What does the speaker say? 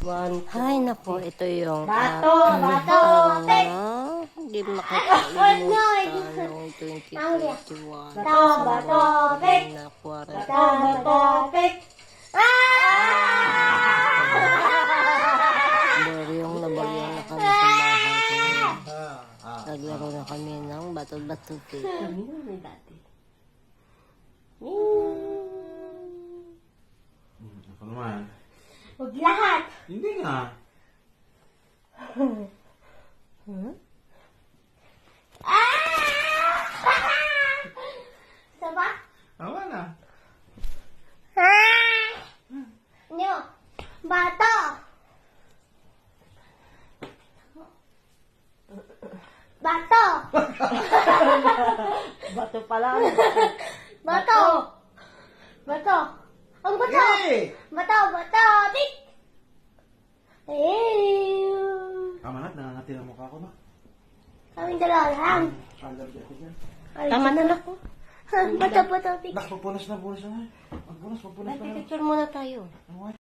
Ay, naku, ito yung... Bato, bato, tek! Hindi makakalimutan noong 2021. Bato, bato, tek! Na 40. Bato, bato, tek! Baryong na baryong na kami sa bahay ko. Naglaro na kami ng bato-bato cake. Kanino na dati? Ako naman. Huwag lahat! Hindi nga. Saba? Tawa na. Nyo! Bato! Bato! Bato pala. Bato! Bato! Ang bato! Hey! Bato! Bato! Tik! Tama na, nangangati ng mukha ko na. Kaming dalawa lang. Allergy ako dyan. Tama na, naku. Bato! Bato! Tik! Nak, magpunas na. Magpunas na. Picture muna tayo.